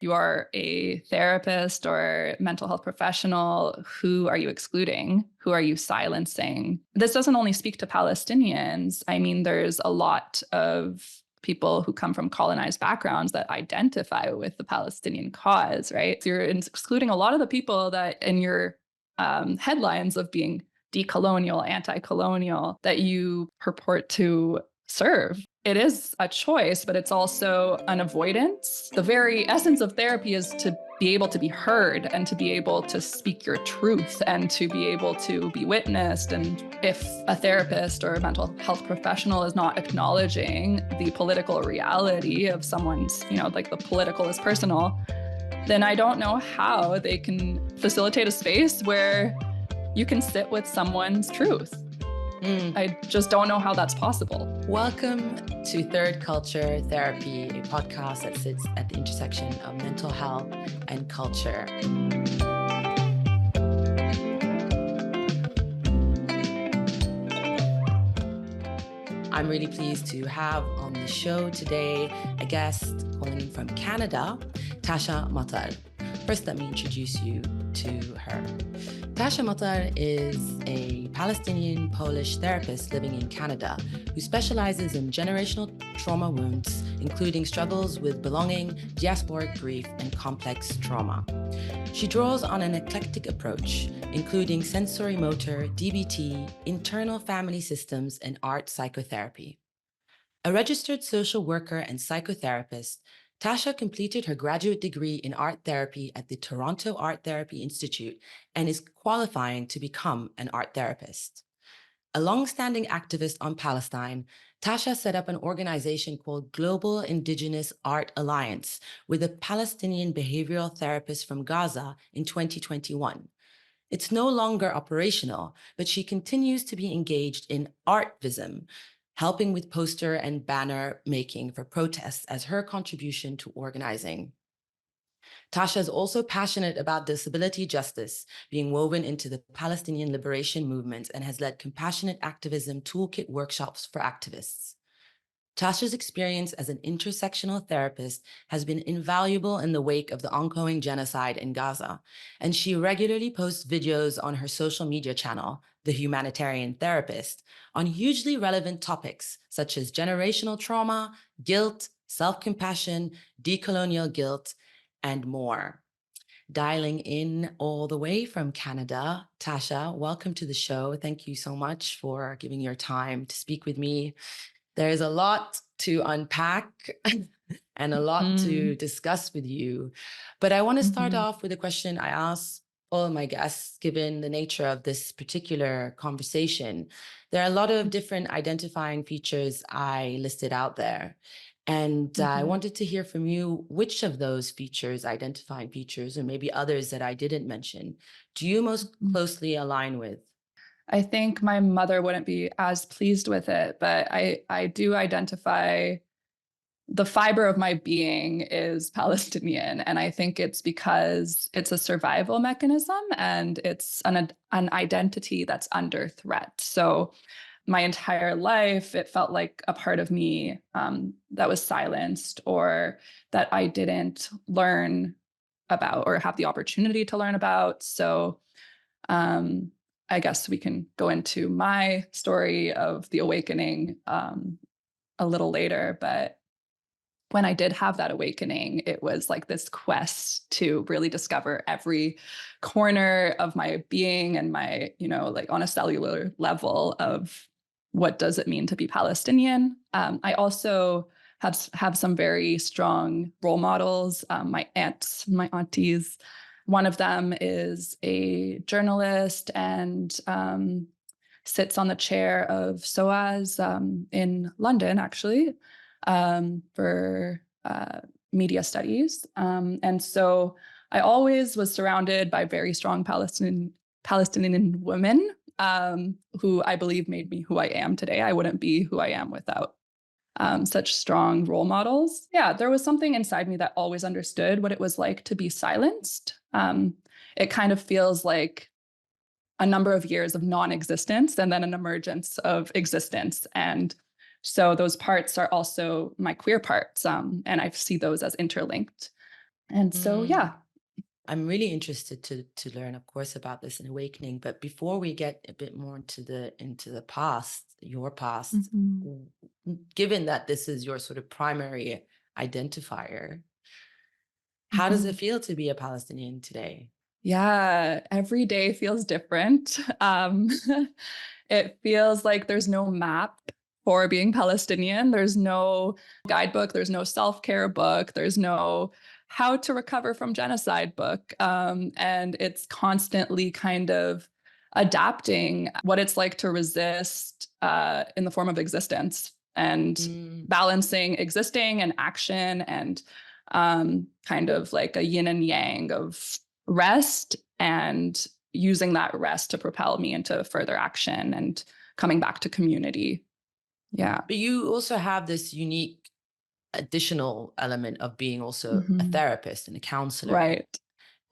you are a therapist or mental health professional, who are you excluding? Who are you silencing? This doesn't only speak to Palestinians. I mean, there's a lot of people who come from colonized backgrounds that identify with the Palestinian cause, right? So you're excluding a lot of the people that in your headlines of being decolonial, anti-colonial, that you purport to serve. It is a choice, but it's also an avoidance. The very essence of therapy is to be able to be heard and to be able to speak your truth and to be able to be witnessed. And if a therapist or a mental health professional is not acknowledging the political reality of someone's, like the political is personal, then I don't know how they can facilitate a space where you can sit with someone's truth. I just don't know how that's possible. Welcome to Third Culture Therapy, a podcast that sits at the intersection of mental health and culture. I'm really pleased to have on the show today a guest calling in from Canada, Tasha Matar. First, let me introduce you to her. Tasha Matar is a Palestinian-Polish therapist living in Canada who specializes in generational trauma wounds, including struggles with belonging, diasporic grief, and complex trauma. She draws on an eclectic approach, including sensorimotor, DBT, internal family systems, and art psychotherapy. A registered social worker and psychotherapist, Tasha completed her graduate degree in art therapy at the Toronto Art Therapy Institute and is qualifying to become an art therapist. A long-standing activist on Palestine, Tasha set up an organization called Global Indigenous Art Alliance with a Palestinian behavioral therapist from Gaza in 2021. It's no longer operational, but she continues to be engaged in artvism, helping with poster and banner making for protests as her contribution to organizing. Tasha is also passionate about disability justice being woven into the Palestinian liberation movement and has led compassionate activism toolkit workshops for activists. Tasha's experience as an intersectional therapist has been invaluable in the wake of the ongoing genocide in Gaza, and she regularly posts videos on her social media channel, The Humanitarian Therapist, on hugely relevant topics such as generational trauma, guilt, self-compassion, decolonial guilt, and more. Dialing in all the way from Canada, Tasha, welcome to the show. Thank you so much for giving your time to speak with me. There's a lot to unpack and a lot to discuss with you. But I want to start off with a question I ask all of my guests, given the nature of this particular conversation. There are a lot of different identifying features I listed out there. And I wanted to hear from you, which of those features, identifying features, or maybe others that I didn't mention, do you most closely align with? I think my mother wouldn't be as pleased with it, but I do identify the fiber of my being is Palestinian. And I think it's because it's a survival mechanism and it's an identity that's under threat. So my entire life, it felt like a part of me that was silenced or that I didn't learn about or have the opportunity to learn about. So I guess we can go into my story of the awakening a little later. But when I did have that awakening, it was like this quest to really discover every corner of my being and my, like on a cellular level of what does it mean to be Palestinian. I also have some very strong role models, my aunts, my aunties. One of them is a journalist and sits on the chair of SOAS in London, actually, for media studies. And so I always was surrounded by very strong Palestinian women who I believe made me who I am today. I wouldn't be who I am without such strong role models. Yeah, there was something inside me that always understood what it was like to be silenced. It kind of feels like a number of years of non-existence and then an emergence of existence. And so those parts are also my queer parts, and I see those as interlinked. And so, Mm. yeah. I'm really interested to learn, of course, about this and awakening. But before we get a bit more into the past, your past, Mhm. w- given that this is your sort of primary identifier, how does it Mhm. feel to be a Palestinian today? Yeah, every day feels different. It feels like there's no map for being Palestinian. There's no guidebook, there's no self-care book, there's no how to recover from genocide book. And it's constantly kind of adapting what it's like to resist in the form of existence and Mm. balancing existing and action and kind of like a yin and yang of rest and using that rest to propel me into further action and coming back to community. Yeah. But you also have this unique additional element of being also a Mhm. therapist and a counselor Right.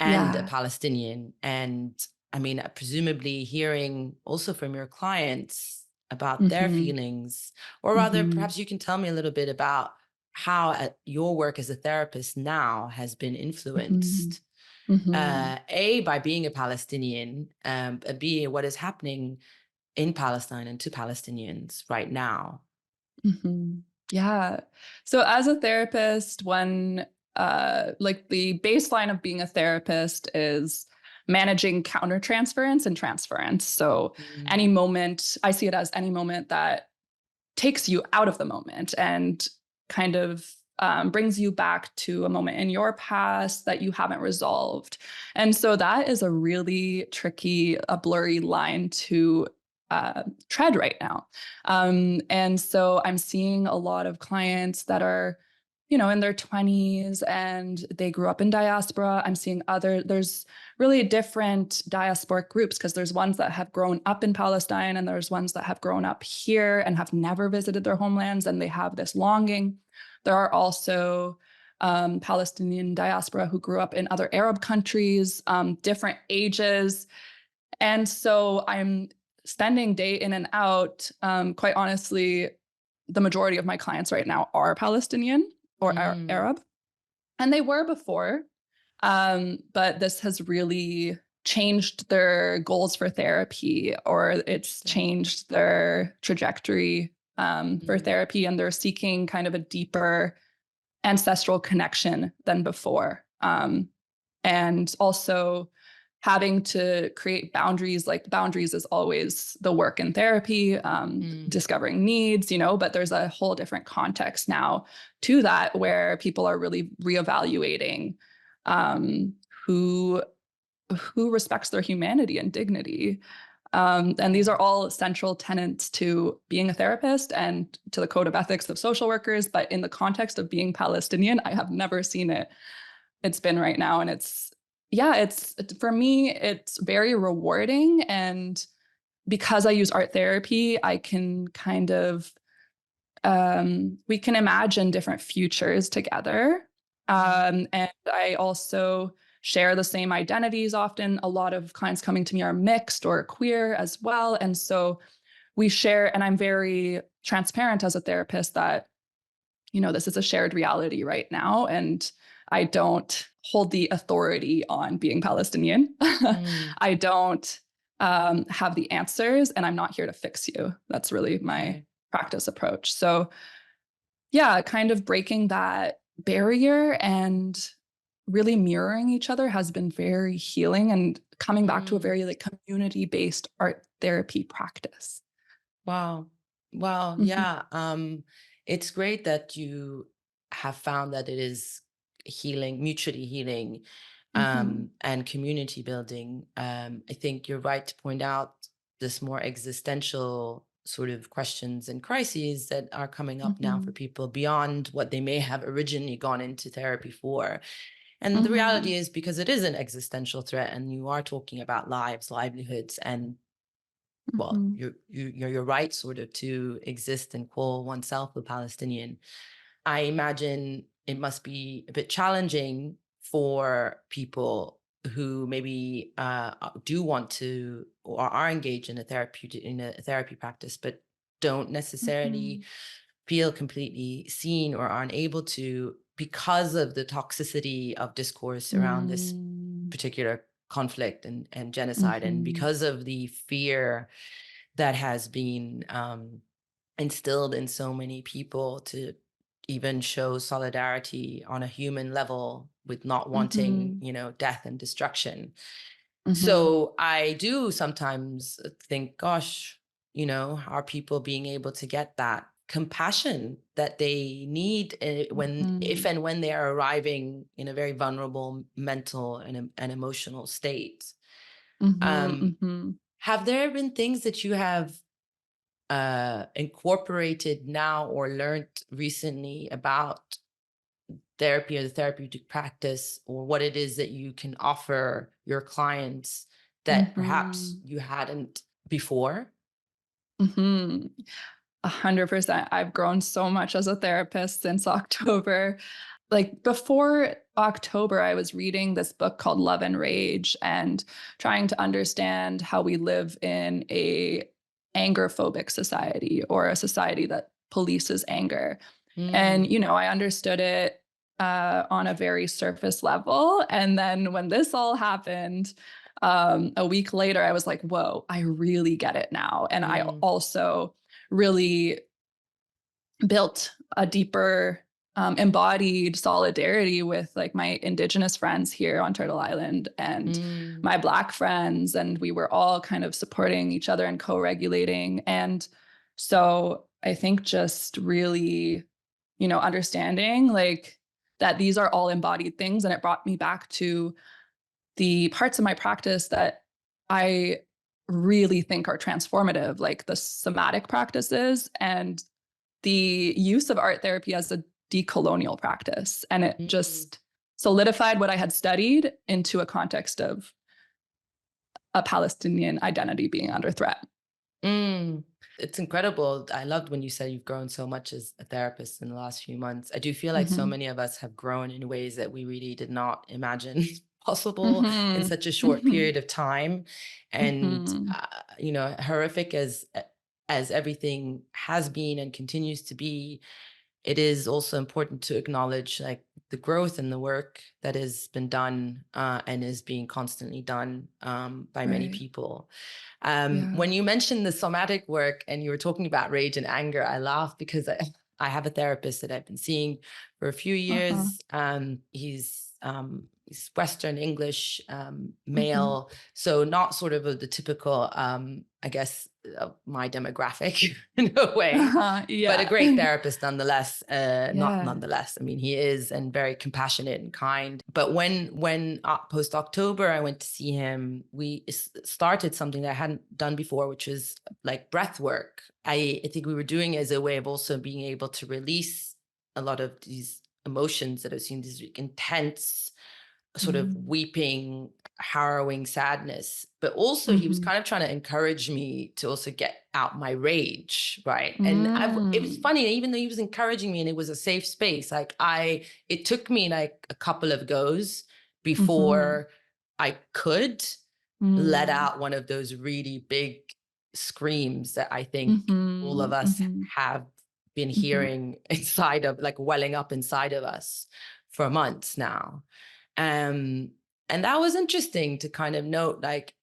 and a Yeah. Palestinian. And I mean, presumably hearing also from your clients about their Hmm. feelings, or rather, Hmm. perhaps you can tell me a little bit about how your work as a therapist now has been Hmm. influenced, Hmm. A, by being a Palestinian, B, what is happening in Palestine and to Palestinians right now. Hmm. Yeah. So as a therapist, when like the baseline of being a therapist is managing countertransference and transference. So any Mm, moment, I see it as any moment that takes you out of the moment and kind of brings you back to a moment in your past that you haven't resolved. And so that is a really tricky, a blurry line to tread right now. And so I'm seeing a lot of clients that are, in their 20s and they grew up in diaspora. I'm seeing there's really different diasporic groups because there's ones that have grown up in Palestine and there's ones that have grown up here and have never visited their homelands and they have this longing. There are also Palestinian diaspora who grew up in other Arab countries, different ages. And so I'm spending day in and out. Quite honestly, the majority of my clients right now are Palestinian or are mm, Arab, and they were before. But this has really changed their goals for therapy, or it's so, changed their trajectory for mm, therapy, and they're seeking kind of a deeper ancestral connection than before. And also having to create boundaries, like boundaries is always the work in therapy, mm, discovering needs, but there's a whole different context now to that where people are really reevaluating um, who who respects their humanity and dignity. And these are yeah. all central tenets to being a therapist and to the code of ethics of social workers. But in the context of being Palestinian, I have never seen it's been right now. And it's for me, it's very rewarding. And because I use art therapy, I can kind of, we can imagine different futures together. Mm, And I also share the same identities often. A lot of clients coming to me are mixed or queer as well. And so we share, and I'm very transparent as a therapist that this is a shared reality right now. And I don't hold the authority on being Palestinian. mm, I don't have the answers, and I'm not here to fix you. That's really my okay. practice approach. So, yeah, kind of breaking that barrier and really mirroring each other has been very healing and coming back to a Mm, very like community-based art therapy practice. wow. Wow. Mhm. Yeah. It's great that you have found that it is healing, mutually healing, Mhm. and community building. I think you're right to point out this more existential sort of questions and crises that are coming up now for Mhm. people beyond what they may have originally gone into therapy for. And the reality Mhm. is, because it is an existential threat and you are talking about lives, livelihoods, and well, Mhm. you're right sort of to exist and call oneself a Palestinian. I imagine it must be a bit challenging for people who maybe do want to or are engaged in a therapy practice, but don't necessarily Mhm. feel completely seen or aren't able to because of the toxicity of discourse around this Mm. particular conflict and genocide, and Mhm. because of the fear that has been instilled in so many people to even show solidarity on a human level with not wanting, Mhm. death and destruction. Mhm. So I do sometimes think, gosh, are people being able to get that compassion that they need if Mhm. and when they are arriving in a very vulnerable mental and emotional state? Mhm. Um, Mhm. have there been things that you have incorporated now or learned recently about therapy or the therapeutic practice, or what it is that you can offer your clients that perhaps Mhm. you hadn't before? Mhm. 100%. I've grown so much as a therapist since October. Like before October, I was reading this book called Love and Rage and trying to understand how we live in a anger phobic society, or a society that polices anger. And, Mm, I understood it on a very surface level. And then when this all happened, a week later, I was like, whoa, I really get it now. And I mm, also really built a deeper embodied solidarity with like my indigenous friends here on Turtle Island and mm, my Black friends, and we were all kind of supporting each other and co-regulating. And so I think just really, understanding like that these are all embodied things, and it brought me back to the parts of my practice that I really think are transformative, like the somatic practices and the use of art therapy as a decolonial practice. And it mm, just solidified what I had studied into a context of a Palestinian identity being under threat. mm. It's incredible. I loved when you said you've grown so much as a therapist in the last few months. I do feel like so Mm-hmm. many of us have grown in ways that we really did not imagine possible in Mm-hmm. such a short Mm-hmm. period of time. And Mm-hmm. horrific as everything has been and continues to be, it is also important to acknowledge like the growth and the work that has been done and is being constantly done by many Right. people. Yeah. When you mentioned the somatic work and you were talking about rage and anger, I laughed because I have a therapist that I've been seeing for a few Uh-huh. years. He's Western English, Mm-hmm. male, so not sort of the typical, I guess, my demographic in a way, Uh-huh. but a Yeah. great therapist nonetheless. Not Yeah. nonetheless. I mean, he is, and very compassionate and kind. But when post October, I went to see him. We started something that I hadn't done before, which was like breath work. I think we were doing it as a way of also being able to release a lot of these emotions that I've seen, these intense sort of Mm-hmm. weeping, harrowing sadness. But also he was Mm-hmm. kind of trying to encourage me to also get out my rage, right? And it was Mm. funny, even though he was encouraging me and it was a safe space, it took me like a couple of goes Mhm. before I could let Mm. out one of those really big screams that I think all of Mhm. us Mhm. have been Mhm. hearing inside of, like, welling up inside of us for months now. Um, and that was interesting to kind of note, like,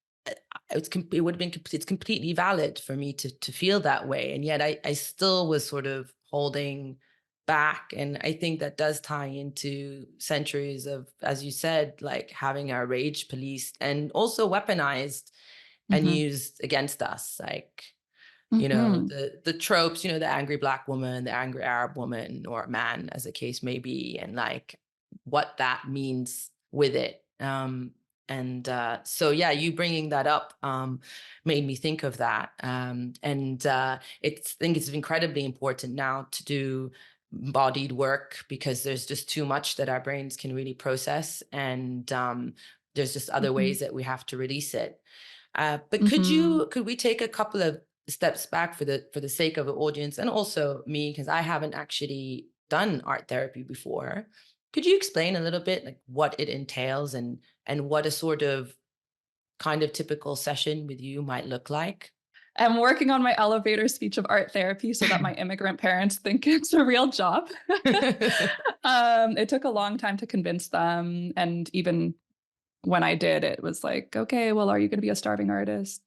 it would have been, it's completely valid for me to feel that way. And yet I still was sort of holding back. And I think that does tie into centuries of, as you said, like having our rage policed and also weaponized and Mhm. used against us. Like, Mhm. the tropes, the angry Black woman, the angry Arab woman or man, as the case may be, and like what that means with it. So yeah, you bringing that up made me think of that. I think it's incredibly important now to do embodied work because there's just too much that our brains can really process, and there's just other Mhm. ways that we have to release it. But Mhm. could we take a couple of steps back for the sake of the audience and also me, because I haven't actually done art therapy before. Could you explain a little bit like what it entails and what a sort of kind of typical session with you might look like? am working on my elevator speech of art therapy so that my immigrant parents think it's a real job. It took a long time to convince them. And even when I did, it was like, okay, well, are you going to be a starving artist?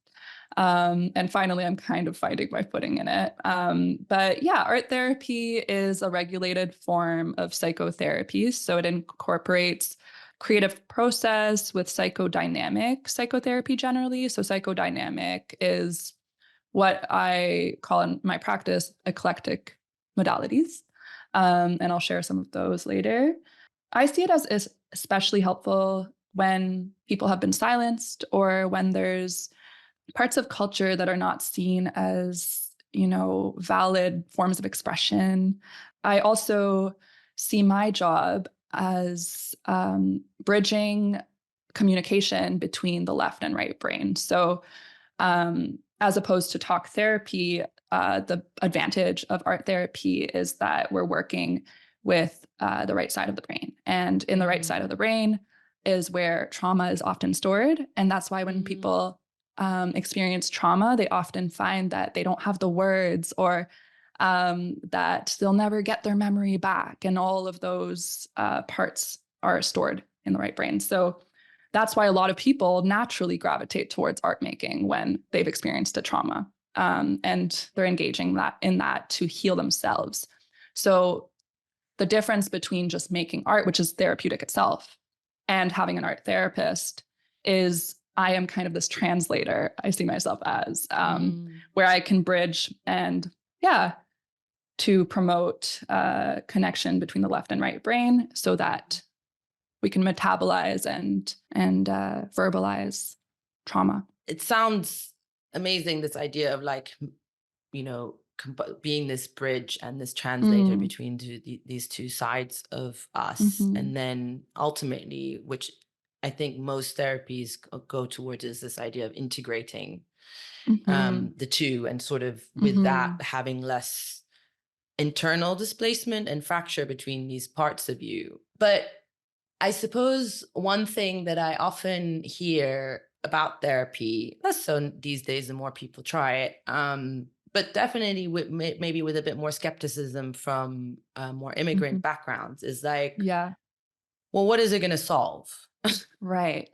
And finally, I'm kind of finding my footing in it. But yeah, art therapy is a regulated form of psychotherapy. So it incorporates creative process with psychodynamic psychotherapy generally. So psychodynamic is what I call in my practice eclectic modalities. And I'll share some of those later. I see it as especially helpful when people have been silenced or when there's parts of culture that are not seen as, valid forms of expression. I also see my job as bridging communication between the left and right brain. So as opposed to talk therapy, the advantage of art therapy is that we're working with the right side of the brain. And in the right side of the brain is where trauma is often stored. And that's why when people experience trauma, they often find that they don't have the words or that they'll never get their memory back. And all of those parts are stored in the right brain. So that's why a lot of people naturally gravitate towards art making when they've experienced a trauma. And they're engaging in that to heal themselves. So the difference between just making art, which is therapeutic itself, and having an art therapist is I am kind of this translator, I see myself as, where I can bridge and, to promote connection between the left and right brain so that we can metabolize and verbalize trauma. It sounds amazing, this idea of like, being this bridge and this translator between these two sides of us. And then ultimately, which I think most therapies go towards, is this idea of integrating the two, and sort of with that having less internal displacement and fracture between these parts of you. But I suppose one thing that I often hear about therapy, less so these days, the more people try it, but definitely maybe with a bit more skepticism from more immigrant backgrounds, is like, well, what is it going to solve? Right.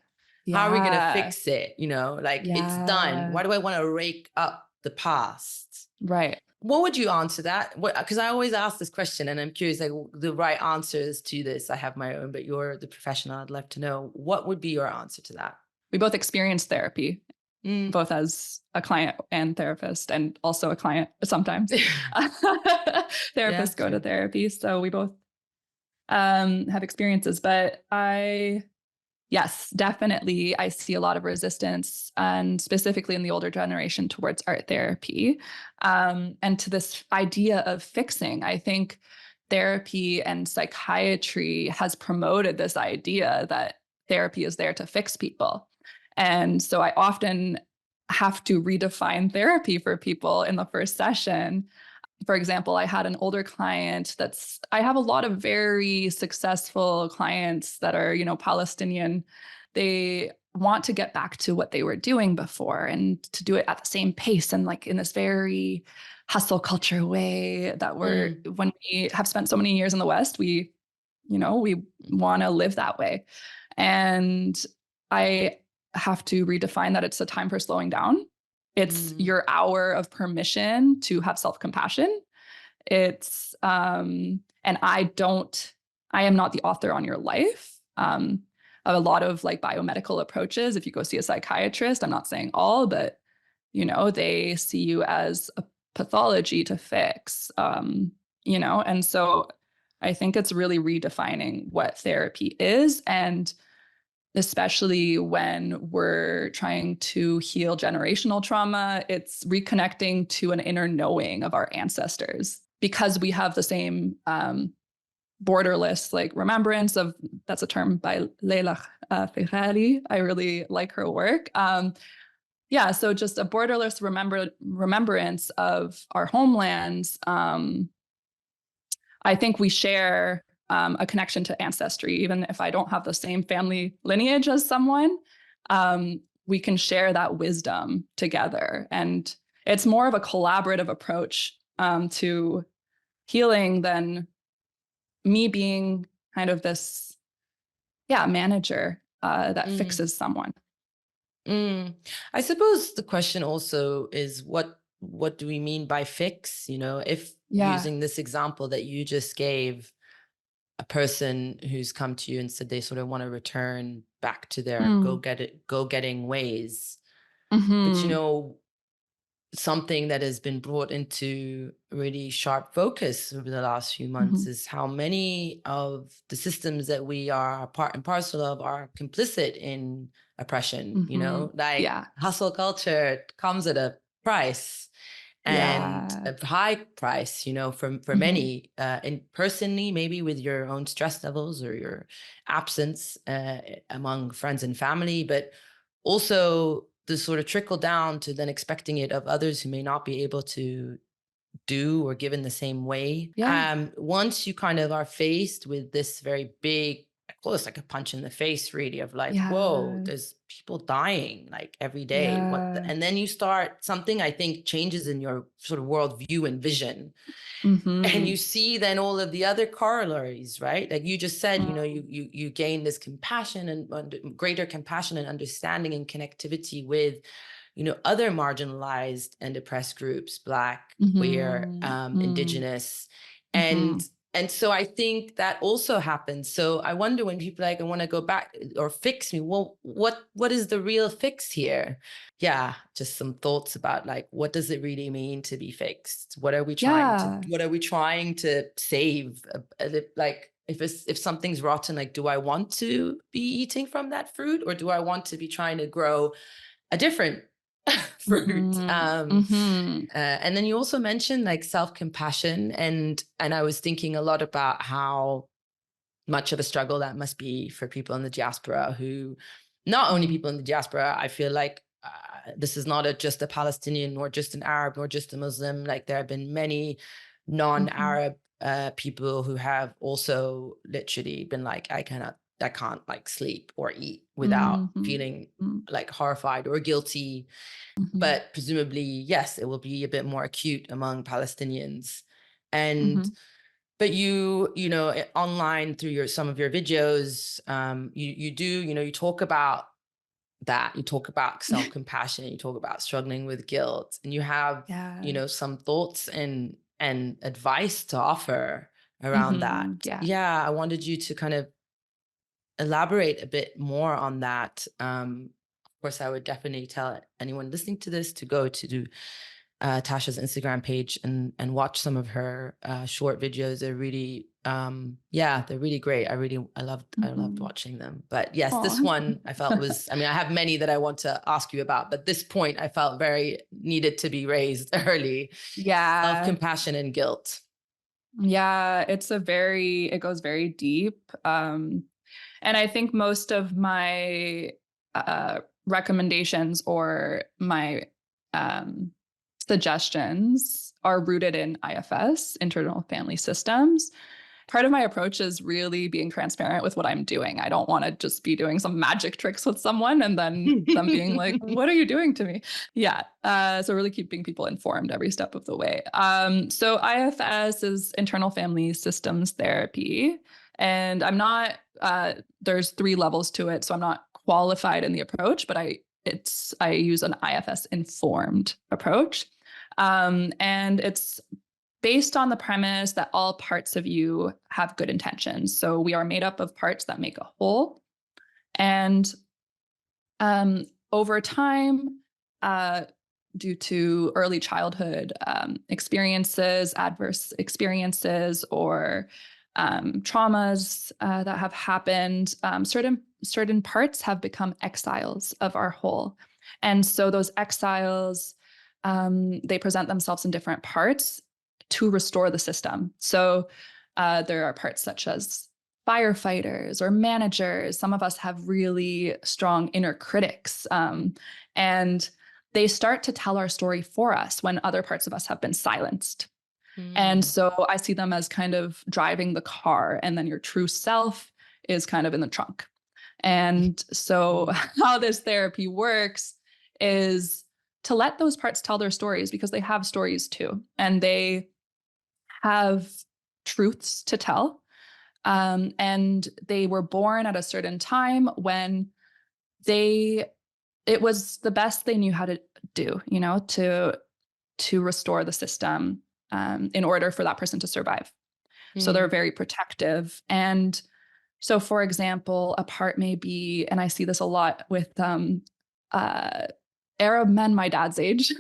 How are we going to fix it? It's done. Why do I want to rake up the past? Right. What would you answer that? Because I always ask this question, and I'm curious, like, the right answers to this. I have my own, but you're the professional. I'd love to know, what would be your answer to that? We both experience therapy, both as a client and therapist, and also a client sometimes. Therapists go to therapy, so we both have experiences. But yes, definitely, I see a lot of resistance, and specifically in the older generation, towards art therapy, and to this idea of fixing. I think therapy and psychiatry has promoted this idea that therapy is there to fix people. And so I often have to redefine therapy for people in the first session. For example, I had an older client I have a lot of very successful clients that are, Palestinian. They want to get back to what they were doing before and to do it at the same pace and like in this very hustle culture way that when we have spent so many years in the West, we want to live that way. And I have to redefine that it's a time for slowing down. It's your hour of permission to have self-compassion. It's, and I am not the author on your life. A lot of like biomedical approaches, if you go see a psychiatrist, I'm not saying all, but, they see you as a pathology to fix, and so I think it's really redefining what therapy is. And especially when we're trying to heal generational trauma, it's reconnecting to an inner knowing of our ancestors, because we have the same borderless like remembrance of, that's a term by Leila Ferrari. I really like her work. So just a borderless remembrance of our homelands. I think we share a connection to ancestry. Even if I don't have the same family lineage as someone, we can share that wisdom together. And it's more of a collaborative approach to healing than me being kind of this, manager that Mm. fixes someone. I suppose the question also is what do we mean by fix? If Yeah. using this example that you just gave, a person who's come to you and said they sort of want to return back to their Mm. go getting ways, but Mm-hmm. something that has been brought into really sharp focus over the last few Mm-hmm. months is how many of the systems that we are part and parcel of are complicit in oppression. Mm-hmm. Like Yeah. hustle culture comes at a price, and Yeah. a high price, for Mm-hmm. many, and personally, maybe with your own stress levels or your absence among friends and family, but also the sort of trickle down to then expecting it of others who may not be able to do or give in the same way. Yeah. Once you kind of are faced with this very big, I call this like a punch in the face, really, of like, whoa, Yeah. there's people dying like every day. Yeah. And then you start something, I think, changes in your sort of worldview and vision. And Mm-hmm. you see then all of the other corollaries, right? Like you just said, Mm-hmm. you gain this compassion and greater compassion and understanding and connectivity with, other marginalized and oppressed groups, Black, queer, Mm-hmm. Indigenous, Mm-hmm. and so I think that also happens. So I wonder when people like, I want to go back or fix me. Well, what is the real fix here? Yeah, just some thoughts about like, what does it really mean to be fixed? What are we trying to Yeah. save? Like if something's rotten, like, do I want to be eating from that fruit, or do I want to be trying to grow a different fruit? Mm-hmm. Mm-hmm. And then you also mentioned like self-compassion, and I was thinking a lot about how much of a struggle that must be for people in the diaspora, who, not only people in the diaspora, I feel like this is not just a Palestinian, nor just an Arab, nor just a Muslim. Like there have been many Mm-hmm. non-Arab people who have also literally been like, I can't like sleep or eat without feeling Mm-hmm. like horrified or guilty. Mm-hmm. But presumably, yes, it will be a bit more acute among Palestinians. And Mm-hmm. but online through some of your videos, you do, you talk about that, you talk about self-compassion, you talk about struggling with guilt, and you have, Yeah. some thoughts and advice to offer around that. Mm-hmm. Yeah. Yeah, I wanted you to kind of elaborate a bit more on that. Of course, I would definitely tell anyone listening to this to go to Tasha's Instagram page and watch some of her short videos. They're really, they're really great. I loved Mm-hmm. watching them. But yes, this Aw. one I felt was, I mean, I have many that I want to ask you about, but this point I felt very needed to be raised early. Yeah. Self-compassion and guilt. Yeah. It goes very deep. And I think most of my recommendations or my um, suggestions are rooted in IFS, internal family systems. Part of my approach is really being transparent with what I'm doing. I don't want to just be doing some magic tricks with someone and then them being like, what are you doing to me? Yeah. So really keeping people informed every step of the way. So IFS is internal family systems therapy. And I'm not, there's 3 levels to it. So I'm not qualified in the approach, but I use an IFS informed approach. And it's based on the premise that all parts of you have good intentions. So we are made up of parts that make a whole. And over time, due to early childhood experiences, adverse experiences, or traumas that have happened, certain parts have become exiles of our whole. And so those exiles, they present themselves in different parts to restore the system. So there are parts such as firefighters or managers. Some of us have really strong inner critics. And they start to tell our story for us when other parts of us have been silenced. And Mm. so I see them as kind of driving the car, and then your true self is kind of in the trunk. And so how this therapy works is to let those parts tell their stories, because they have stories too, and they have truths to tell. And they were born at a certain time when it was the best they knew how to do, to restore the system in order for that person to survive. So they're very protective. And so, for example, a part may be, and I see this a lot with Arab men my dad's age,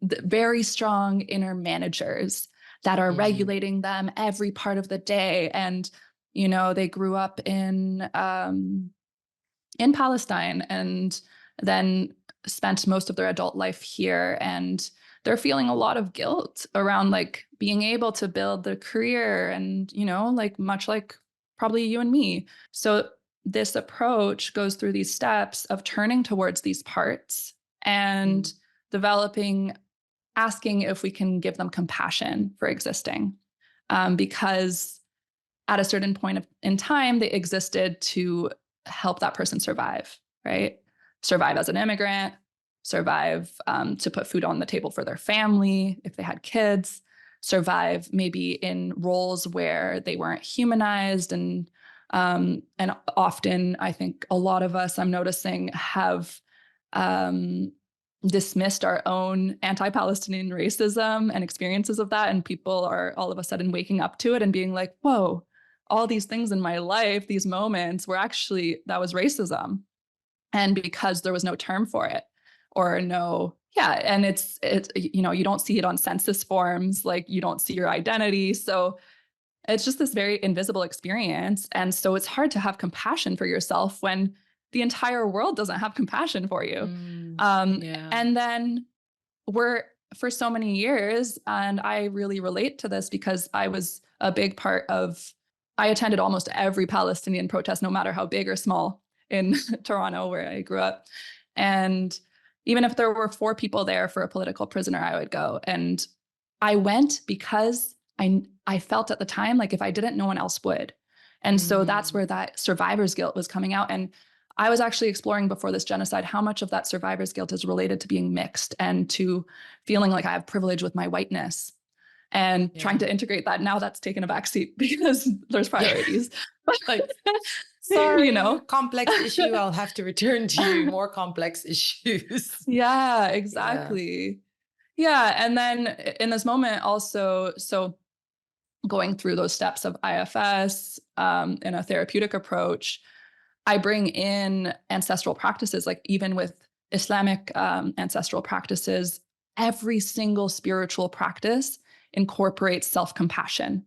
very strong inner managers that are regulating them every part of the day. And, they grew up in Palestine and then spent most of their adult life here. And they're feeling a lot of guilt around like being able to build the career and, like much like probably you and me. So this approach goes through these steps of turning towards these parts and asking if we can give them compassion for existing. Because at a certain point in time, they existed to help that person survive, right? Survive as an immigrant, survive to put food on the table for their family if they had kids, survive maybe in roles where they weren't humanized. And often, I think a lot of us, I'm noticing, have dismissed our own anti-Palestinian racism and experiences of that. And people are all of a sudden waking up to it and being like, whoa, all these things in my life, these moments were actually, that was racism. And because there was no term for it or no, and it's, you don't see it on census forms, like you don't see your identity. So it's just this very invisible experience. And so it's hard to have compassion for yourself when the entire world doesn't have compassion for you. And then for so many years, and I really relate to this because I was a big part I attended almost every Palestinian protest, no matter how big or small, in Toronto, where I grew up. And even if there were 4 people there for a political prisoner, I would go. And I went because I felt at the time like if I didn't, no one else would. And so that's where that survivor's guilt was coming out. And I was actually exploring before this genocide how much of that survivor's guilt is related to being mixed and to feeling like I have privilege with my whiteness and trying to integrate that. Now that's taken a backseat because there's priorities. Like, sorry, complex issue. I'll have to return to you. More complex issues. Yeah, exactly. Yeah. And then in this moment also, so going through those steps of IFS in a therapeutic approach, I bring in ancestral practices, like even with Islamic ancestral practices, every single spiritual practice incorporates self-compassion.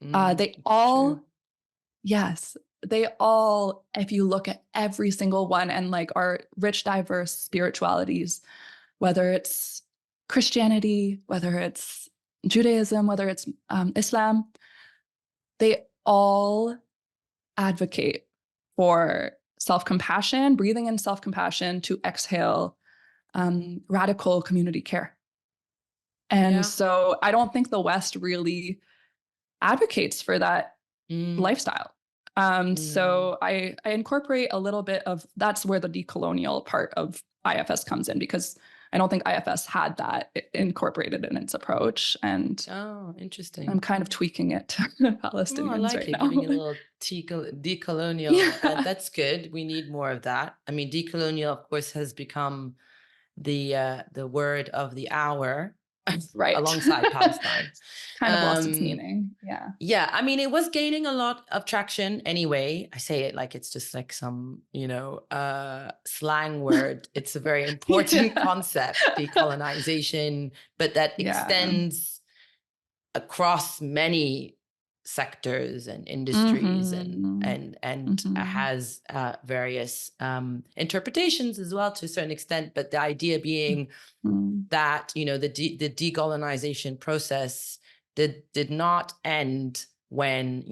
They all, yes, they all, if you look at every single one and like our rich, diverse spiritualities, whether it's Christianity, whether it's Judaism, whether it's Islam, they all advocate for self-compassion, breathing in self-compassion to exhale radical community care. And so I don't think the West really advocates for that lifestyle. So I incorporate a little bit of, that's where the decolonial part of IFS comes in, because I don't think IFS had that incorporated in its approach. And interesting. I'm kind of tweaking it to Palestinians I like right it, now. giving it a little decolonial. That's good. We need more of that. I mean, decolonial, of course, has become the word of the hour, right, alongside Palestine. Kind of lost its meaning. Yeah. I mean, it was gaining a lot of traction anyway. I say it like it's just like some, slang word. It's a very important concept, decolonization, but that extends across many sectors and industries and has various interpretations as well to a certain extent. But the idea being that, the decolonization process did not end when,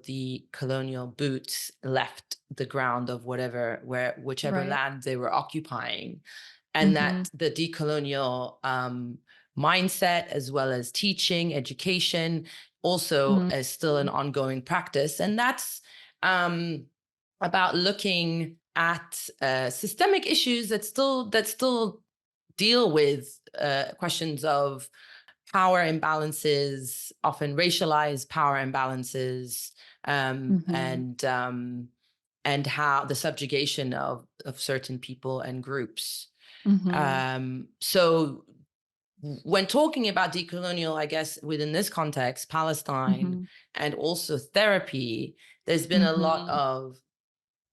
the colonial boots left the ground of whichever land they were occupying. And that the decolonial mindset, as well as teaching, education, also is still an ongoing practice. And that's about looking at systemic issues that still deal with questions of power imbalances, often racialized power imbalances, and how the subjugation of certain people and groups. So when talking about decolonial, I guess within this context, Palestine and also therapy, there's been a lot of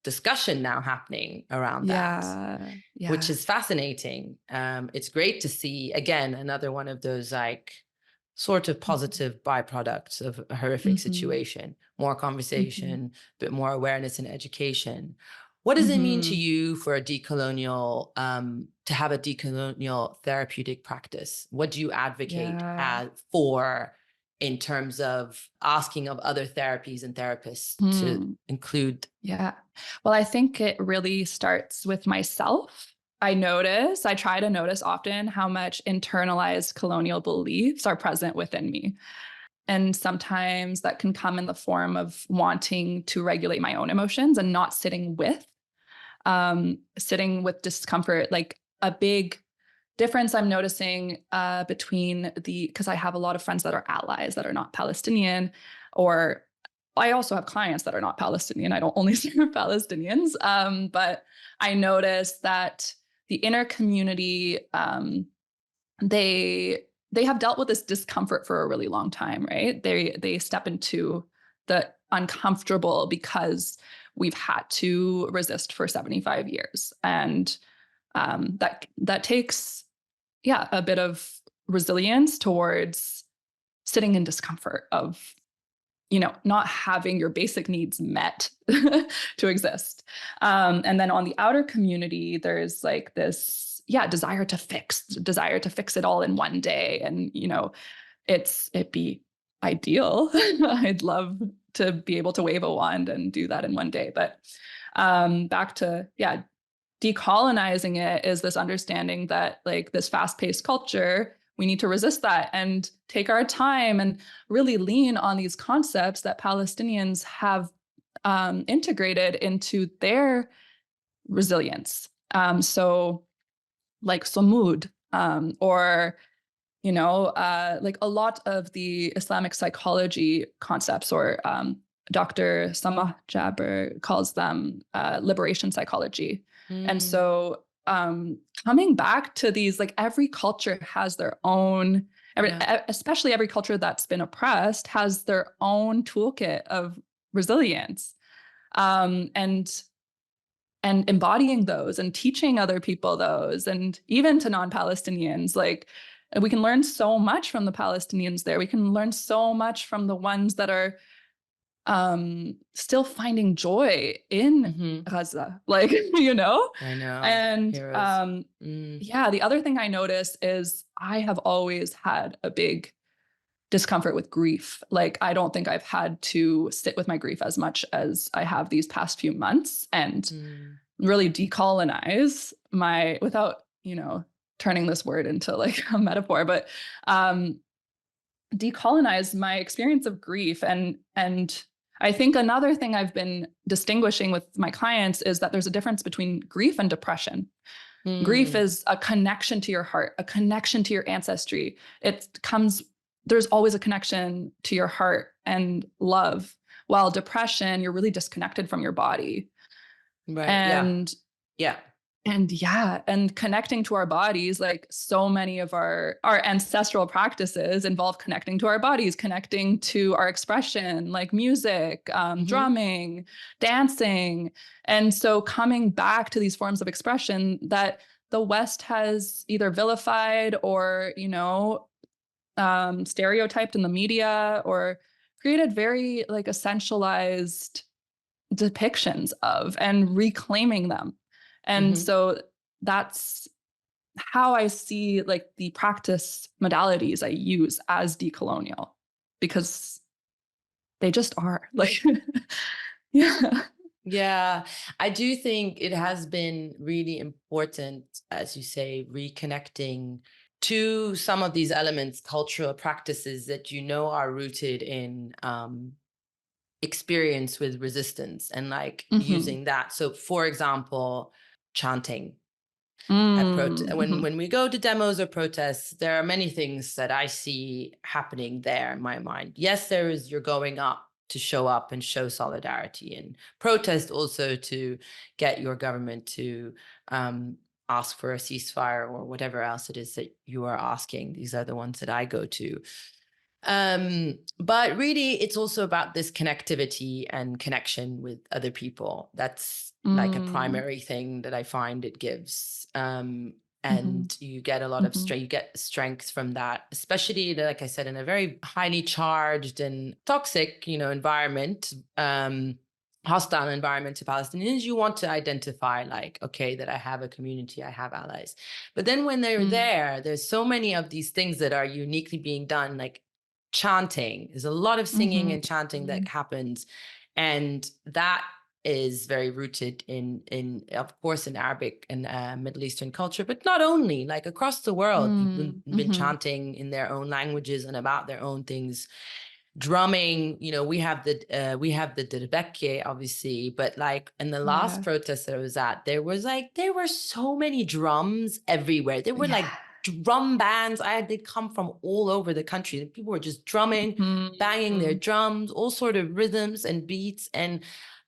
discussion now happening around that, which is fascinating. It's great to see, again, another one of those like sort of positive byproducts of a horrific situation, more conversation, a bit more awareness and education. What does it mean to you for a decolonial, to have a decolonial therapeutic practice? What do you advocate for in terms of asking of other therapies and therapists to include? Yeah. Well, I think it really starts with myself. I try to notice often how much internalized colonial beliefs are present within me. And sometimes that can come in the form of wanting to regulate my own emotions and not sitting with discomfort. Like a big difference I'm noticing between because I have a lot of friends that are allies that are not Palestinian, or I also have clients that are not Palestinian. I don't only serve Palestinians, but I notice that the inner community, they have dealt with this discomfort for a really long time, right? They step into the uncomfortable because we've had to resist for 75 years, and that takes a bit of resilience towards sitting in discomfort of not having your basic needs met to exist. And then on the outer community, there's like this, desire to fix it all in one day. And, it'd be ideal. I'd love to be able to wave a wand and do that in one day. But back to, decolonizing it is this understanding that like this fast-paced culture, we need to resist that and take our time and really lean on these concepts that Palestinians have integrated into their resilience. So like Samud, or, like a lot of the Islamic psychology concepts, or Dr. Samah Jabber calls them liberation psychology. And so coming back to these, like every culture has their own, especially every culture that's been oppressed has their own toolkit of resilience, and embodying those and teaching other people those, and even to non-Palestinians, like we can learn so much from the Palestinians there. We can learn so much from the ones that are still finding joy in Gaza, like, I know. And the other thing I notice is I have always had a big discomfort with grief. Like, I don't think I've had to sit with my grief as much as I have these past few months, and really decolonize without, turning this word into like a metaphor, but decolonize my experience of grief. And I think another thing I've been distinguishing with my clients is that there's a difference between grief and depression. Grief is a connection to your heart, a connection to your ancestry. There's always a connection to your heart and love, while depression, you're really disconnected from your body. Right. And and connecting to our bodies, like so many of our ancestral practices involve connecting to our bodies, connecting to our expression, like music, drumming, dancing. And so coming back to these forms of expression that the West has either vilified or, stereotyped in the media, or created very like essentialized depictions of, and reclaiming them. And so that's how I see like the practice modalities I use as decolonial, because they just are like, Yeah, I do think it has been really important, as you say, reconnecting to some of these elements, cultural practices that are rooted in experience with resistance, and like using that. So, for example, chanting. When we go to demos or protests, there are many things that I see happening there in my mind. Yes, you're going up to show up and show solidarity, and protest also to get your government to ask for a ceasefire or whatever else it is that you are asking. These are the ones that I go to. But really, it's also about this connectivity and connection with other people. That's like a primary thing that I find it gives. And you get a lot of strength, you get strength from that, especially, like I said, in a very highly charged and toxic, environment, hostile environment to Palestinians. You want to identify like, okay, that I have a community, I have allies. But then when they're there's so many of these things that are uniquely being done, like chanting. There's a lot of singing and chanting that happens, and that is very rooted in of course in Arabic and Middle Eastern culture, but not only, like across the world, people have been chanting in their own languages and about their own things. Drumming, we have the derbeke, obviously, but like in the last protest that I was at, there were so many drums everywhere. There were like drum bands. They come from all over the country. People were just drumming, banging their drums, all sort of rhythms and beats. And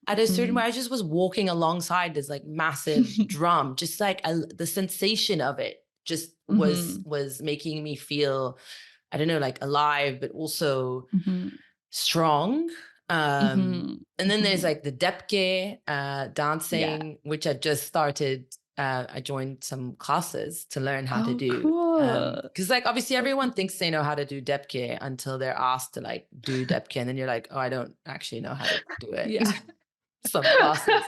at a certain point, I just was walking alongside this like massive drum, just like the sensation of it just was making me feel, I don't know, like alive, but also strong. And then there's like the depke dancing, which I just started. I joined some classes to learn how to do. Cool. Because like obviously everyone thinks they know how to do depke until they're asked to like do depke, and then you're like, oh, I don't actually know how to do it. Yeah. Some classes.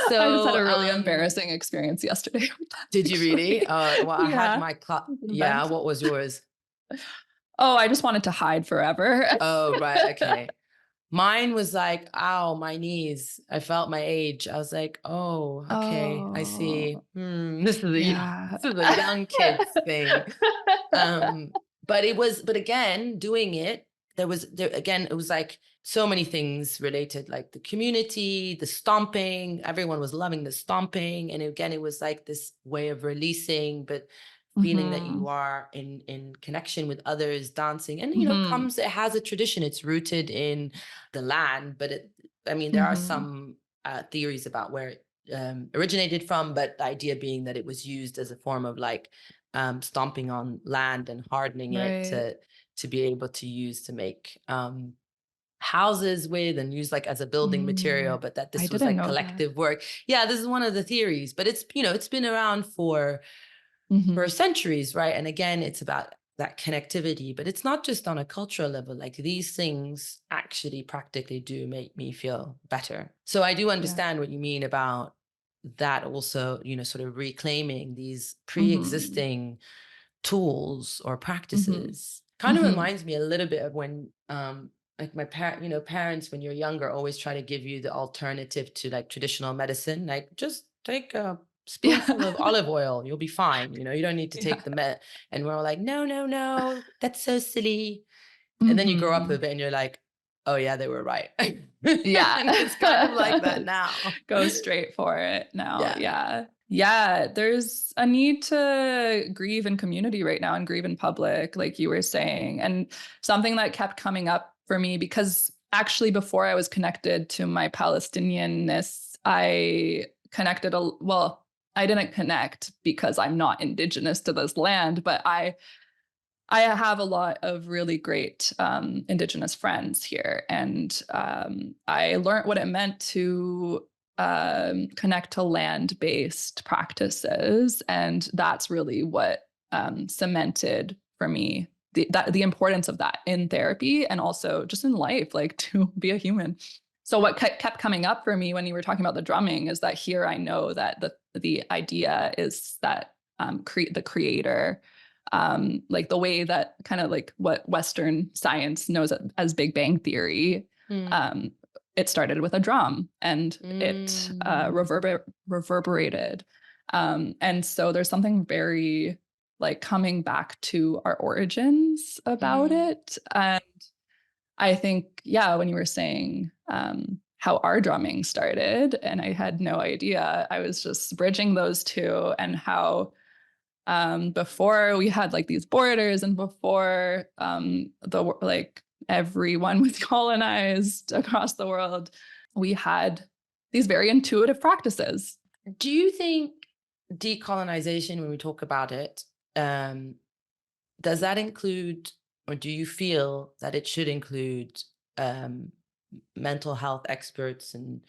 So I just had a really embarrassing experience yesterday. Did you really? Well, I had my class. Yeah. What was yours? Oh, I just wanted to hide forever. Oh, right. Okay. Mine was like, ow, my knees. I felt my age. I was like, oh, okay, I see. This is a young kid's thing. But again, doing it, it was like so many things related, like the community, the stomping. Everyone was loving the stomping. And again, it was like this way of releasing, but feeling that you are in connection with others, dancing. And, it has a tradition. It's rooted in the land, but there are some theories about where it originated from, but the idea being that it was used as a form of like stomping on land and hardening it to be able to use to make houses with, and use like as a building material, but that this was like collective work. Yeah, this is one of the theories, but it's, it's been around for centuries, right? And again, it's about that connectivity, but it's not just on a cultural level. Like these things actually practically do make me feel better. So I do understand what you mean about that also, sort of reclaiming these pre-existing tools or practices. Kind of reminds me a little bit of when like my parents, when you're younger, always try to give you the alternative to like traditional medicine, like just take a spoonful of olive oil, you'll be fine. You don't need to take the med. And we're all like, no, that's so silly. And then you grow up with it and you're like, oh yeah, they were right. Yeah. And it's kind of like that now. Go straight for it now. Yeah. There's a need to grieve in community right now and grieve in public, like you were saying. And something that kept coming up for me, because actually before I was connected to my Palestinianness, I connected I didn't connect because I'm not indigenous to this land, but I have a lot of really great indigenous friends here. And I learned what it meant to connect to land-based practices. And that's really what cemented for me the importance of that in therapy and also just in life, like to be a human. So what kept coming up for me when you were talking about the drumming is that here I know that the idea is that the creator, like the way that kind of like what Western science knows as Big Bang Theory, it started with a drum and it reverberated. And so there's something very like coming back to our origins about it. And I think, when you were saying how our drumming started. And I had no idea. I was just bridging those two, and how before we had like these borders, and before everyone was colonized across the world, we had these very intuitive practices. Do you think decolonization, when we talk about it, does that include, or do you feel that it should include mental health experts and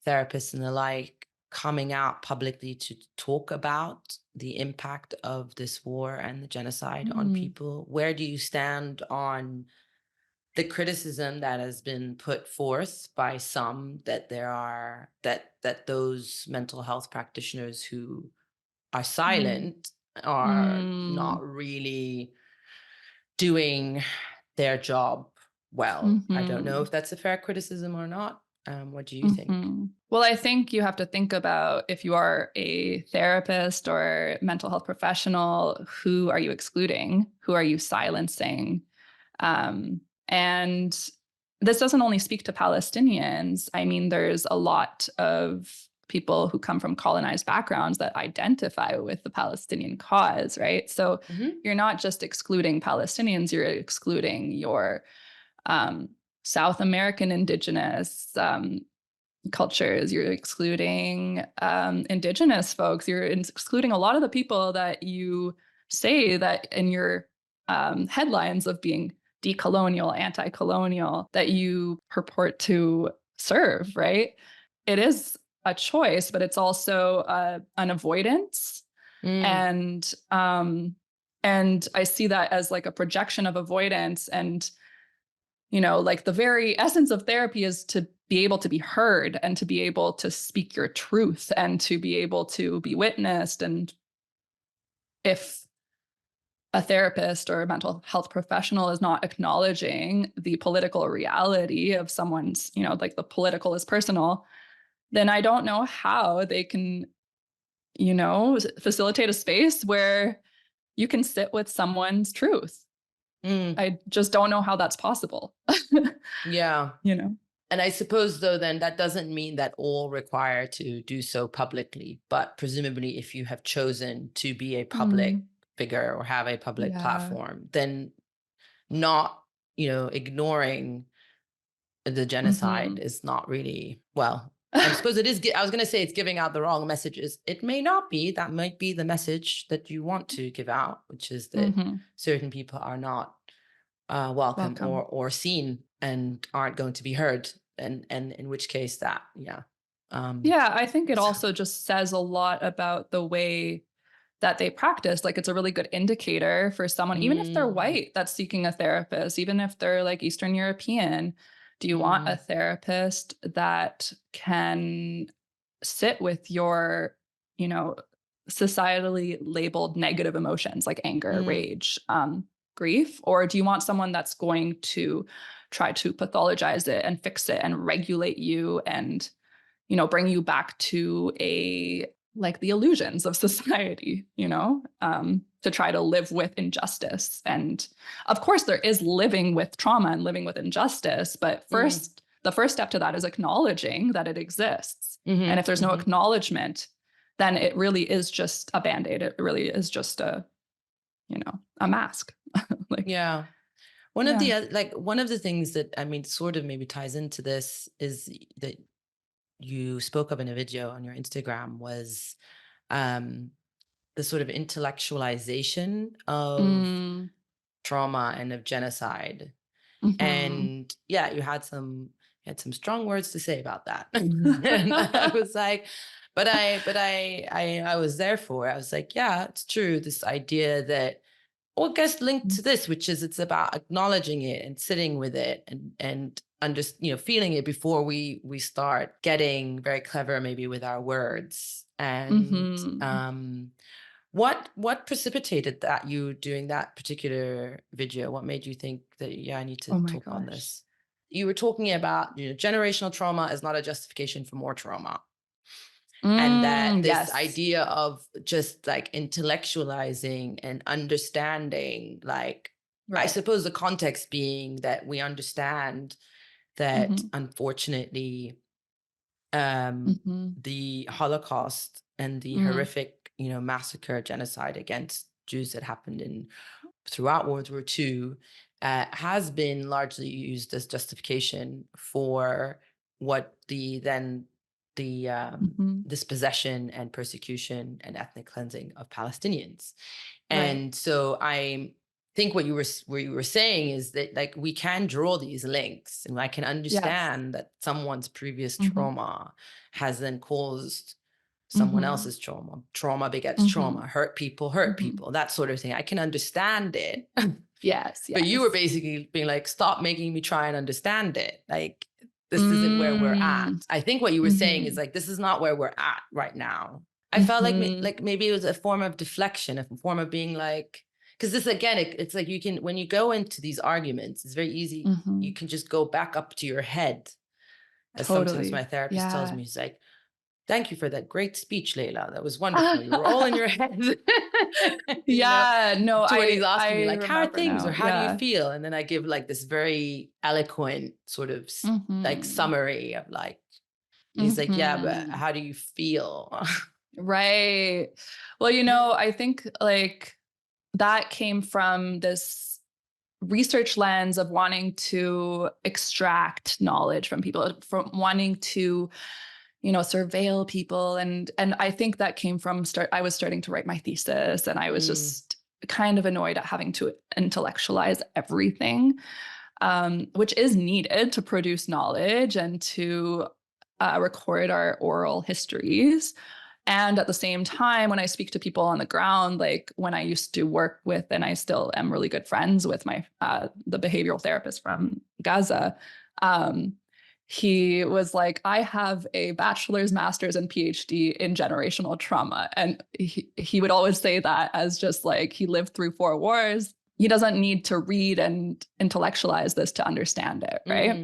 therapists and the like coming out publicly to talk about the impact of this war and the genocide on people? Where do you stand on the criticism that has been put forth by some that there are that those mental health practitioners who are silent are not really doing their job well? I don't know if that's a fair criticism or not. What do you think? Well, I think you have to think about, if you are a therapist or mental health professional, who are you excluding? Who are you silencing? And this doesn't only speak to Palestinians. I mean, there's a lot of people who come from colonized backgrounds that identify with the Palestinian cause, right? So you're not just excluding Palestinians, you're excluding your South American indigenous cultures, you're excluding indigenous folks, you're excluding a lot of the people that you say that in your headlines of being decolonial, anti-colonial, that you purport to serve, right? It is a choice, but it's also an avoidance. And I see that as like a projection of avoidance. And like the very essence of therapy is to be able to be heard, and to be able to speak your truth, and to be able to be witnessed. And if a therapist or a mental health professional is not acknowledging the political reality of someone's, like the political is personal, then I don't know how they can, facilitate a space where you can sit with someone's truth. I just don't know how that's possible. Yeah. And I suppose, though, then that doesn't mean that all require to do so publicly. But presumably, if you have chosen to be a public figure or have a public platform, then not, ignoring the genocide is not really, well, I suppose it is. I was going to say it's giving out the wrong messages. It may not be. That might be the message that you want to give out, which is that certain people are not welcome or seen and aren't going to be heard. And in which case that, I think it also just says a lot about the way that they practice. Like, it's a really good indicator for someone, even if they're white, that's seeking a therapist, even if they're like Eastern European. Do you want a therapist that can sit with your, societally labeled negative emotions like anger, rage, grief? Or do you want someone that's going to try to pathologize it and fix it and regulate you and, bring you back to like the illusions of society, to try to live with injustice? And of course, there is living with trauma and living with injustice. But the first step to that is acknowledging that it exists. And if there's no acknowledgement, then it really is just a Band-Aid. It really is just a mask. One of the things that, sort of maybe ties into this is that you spoke of in a video on your Instagram was the sort of intellectualization of trauma and of genocide. And you had some strong words to say about that. And I was like, but I was there for it. I was like, yeah, it's true. This idea that, I guess linked to this, which is it's about acknowledging it and sitting with it and feeling it before we start getting very clever maybe with our words. And what precipitated that, you doing that particular video? What made you think that I need to talk on this? You were talking about generational trauma is not a justification for more trauma. And that this idea of just like intellectualizing and understanding, like, I suppose the context being that we understand that unfortunately the Holocaust and the horrific, massacre, genocide against Jews that happened throughout World War II has been largely used as justification for what the dispossession and persecution and ethnic cleansing of Palestinians. And so I think what you were saying is that, like, we can draw these links, and I can understand that someone's previous trauma has then caused someone else's trauma. Trauma begets trauma. Hurt people, that sort of thing. I can understand it. Yes. But you were basically being like, stop making me try and understand it. Like, this isn't where we're at. I think what you were saying is, like, this is not where we're at right now. I felt like maybe it was a form of deflection, a form of being like, because this, again, it's like, you can, when you go into these arguments, it's very easy. You can just go back up to your head. As sometimes my therapist tells me, he's like, thank you for that great speech, Leila. That was wonderful. You were all in your head. No, when he's asking me, like, how are things, now. or how do you feel? And then I give, like, this very eloquent sort of like summary of, like, he's like, yeah, but how do you feel? Right. Well, I think, like, that came from this research lens of wanting to extract knowledge from people, from wanting to, surveil people. And I think that came from I was starting to write my thesis, and I was just kind of annoyed at having to intellectualize everything, which is needed to produce knowledge and to record our oral histories. And at the same time, when I speak to people on the ground, like when I used to work with, and I still am really good friends with the behavioral therapist from Gaza, he was like, I have a bachelor's, master's, and PhD in generational trauma. And he would always say that as just like, he lived through 4 wars. He doesn't need to read and intellectualize this to understand it, right?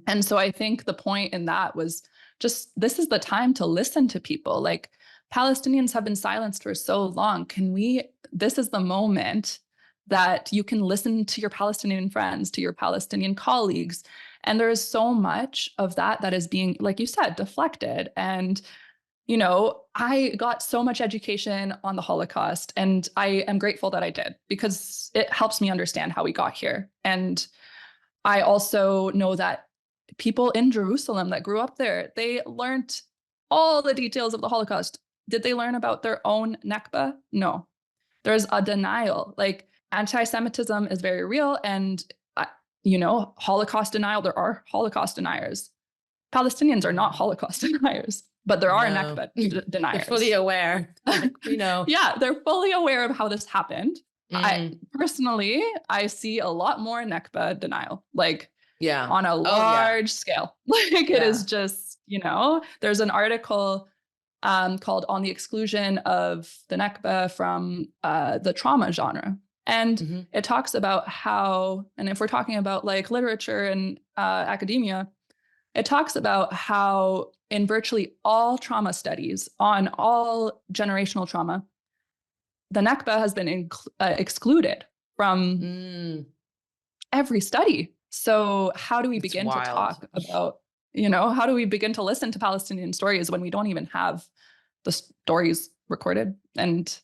And so I think the point in that was just, this is the time to listen to people. Like, Palestinians have been silenced for so long. This is the moment that you can listen to your Palestinian friends, to your Palestinian colleagues. And there is so much of that is being, like you said, deflected. And, I got so much education on the Holocaust, and I am grateful that I did, because it helps me understand how we got here. And I also know that people in Jerusalem that grew up there, they learned all the details of the Holocaust. Did they learn about their own Nakba? No. There's a denial. Like, anti-Semitism is very real. And, Holocaust denial, there are Holocaust deniers. Palestinians are not Holocaust deniers, but there are Nakba deniers. They're fully aware. Yeah, they're fully aware of how this happened. I see a lot more Nakba denial, like, on a large scale. Like, it is just, there's an article called On the Exclusion of the Nakba from the Trauma Genre. And it talks about how, and if we're talking about like literature and academia, it talks about how in virtually all trauma studies on all generational trauma, the Nakba has been excluded from every study. So how do we begin to talk about, how do we begin to listen to Palestinian stories when we don't even have the stories recorded, and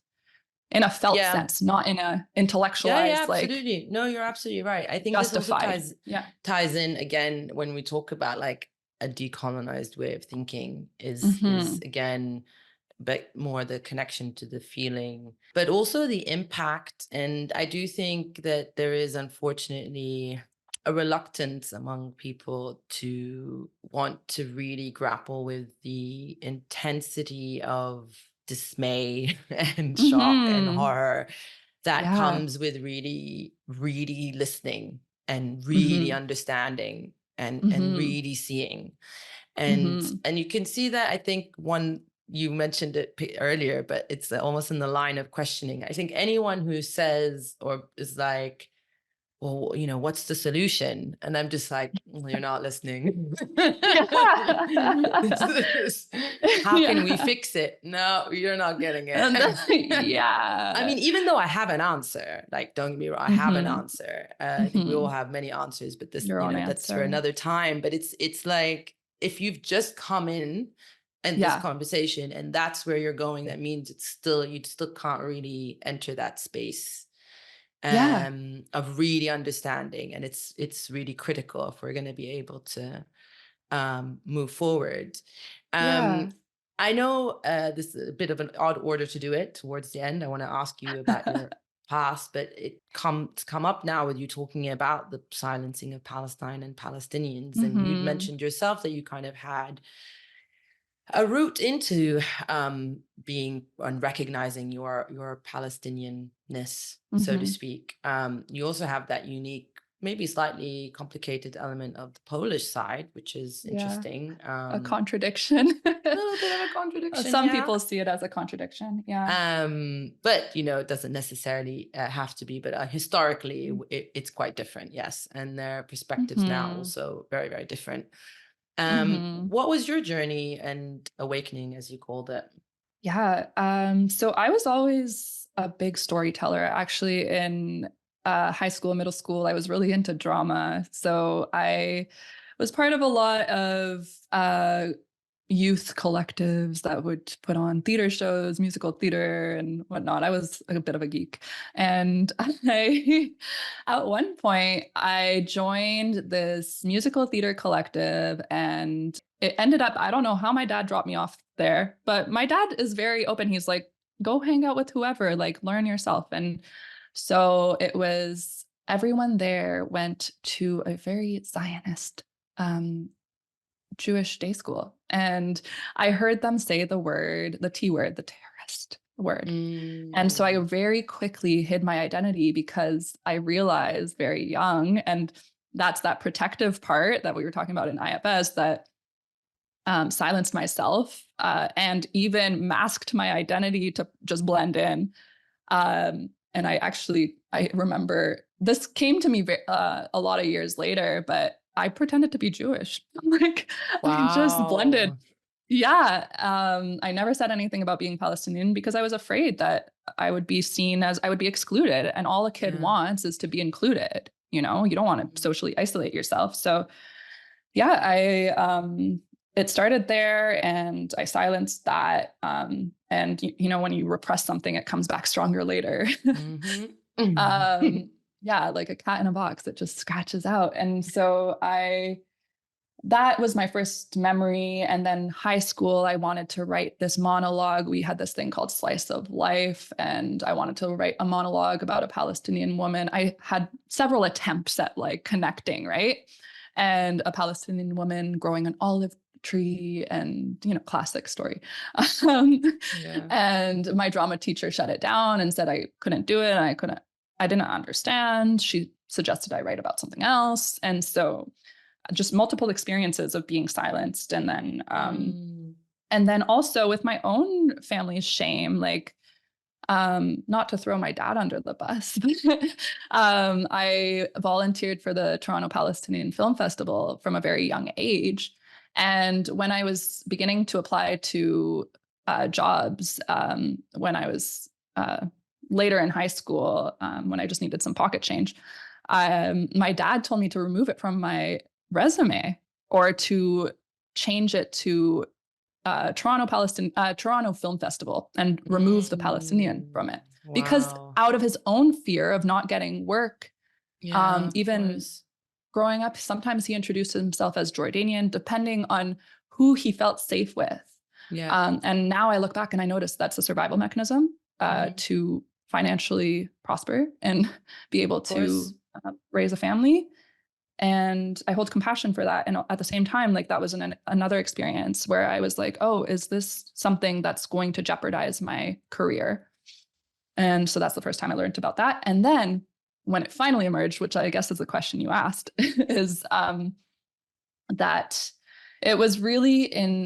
in a felt sense, not in a intellectualized, absolutely. No, you're absolutely right. I think justified. This also ties in again when we talk about like a decolonized way of thinking is again, but more the connection to the feeling, but also the impact. And I do think that there is unfortunately a reluctance among people to want to really grapple with the intensity of dismay and shock and horror that comes with really, really listening and really understanding and really seeing. And you can see that, I think you mentioned it earlier, but it's almost in the line of questioning. I think anyone who says or is like, well, what's the solution? And I'm just like, well, you're not listening. How can we fix it? No, you're not getting it. I mean, even though I have an answer, like, don't get me wrong, I have an answer. I think we all have many answers, but this, that's for another time. But it's like, if you've just come in and this conversation and that's where you're going, that means you still can't really enter that space of really understanding. And it's really critical if we're going to be able to move forward. I know this is a bit of an odd order to do it towards the end. I want to ask you about your past, but it's come up now with you talking about the silencing of Palestine and Palestinians. Mm-hmm. And you'd mentioned yourself that you kind of had a route into being and recognizing your Palestinianness, so to speak. You also have that unique, maybe slightly complicated element of the Polish side, which is interesting. A contradiction. A little bit of a contradiction. Some people see it as a contradiction. Yeah. But it doesn't necessarily have to be. But historically, it's quite different. Yes, and their perspectives now also very, very different. What was your journey and awakening, as you called it? Yeah. So I was always a big storyteller. Actually, in high school, middle school, I was really into drama. So I was part of a lot of youth collectives that would put on theater shows, musical theater and whatnot. I was a bit of a geek. And at one point, I joined this musical theater collective, and it ended up, I don't know how my dad dropped me off there, but my dad is very open. He's like, go hang out with whoever, like learn yourself. And so it was, everyone there went to a very Zionist Jewish day school. And I heard them say the T word, the terrorist word. And so I very quickly hid my identity because I realized very young, and that's that protective part that we were talking about in IFS, that silenced myself and even masked my identity to just blend in. And I remember this came to me a lot of years later, but I pretended to be Jewish. Like, wow. I just blended. Yeah. I never said anything about being Palestinian because I was afraid that I would be seen as, I would be excluded. And all a kid wants is to be included. You don't want to socially isolate yourself. So yeah, it started there, and I silenced that. And when you repress something, it comes back stronger later. Yeah, like a cat in a box that just scratches out. And so that was my first memory. And then high school, I wanted to write this monologue. We had this thing called Slice of Life, and I wanted to write a monologue about a Palestinian woman. I had several attempts at like connecting, right? And a Palestinian woman growing an olive tree, and classic story. And my drama teacher shut it down and said I couldn't do it, and I didn't understand. She suggested I write about something else. And so just multiple experiences of being silenced. And then also with my own family's shame, like, not to throw my dad under the bus, but I volunteered for the Toronto Palestinian Film Festival from a very young age. And when I was beginning to apply to jobs, when I was later in high school, when I just needed some pocket change, my dad told me to remove it from my resume, or to change it to Toronto Film Festival, and remove the Palestinian from it. Wow. Because out of his own fear of not getting work, even growing up, sometimes he introduced himself as Jordanian, depending on who he felt safe with. And now I look back and I notice that's a survival mechanism to financially prosper and be able to raise a family. And I hold compassion for that. And at the same time, like, that was another experience where I was like, oh, is this something that's going to jeopardize my career? And so that's the first time I learned about that. And then when it finally emerged, which I guess is the question you asked, is that it was really in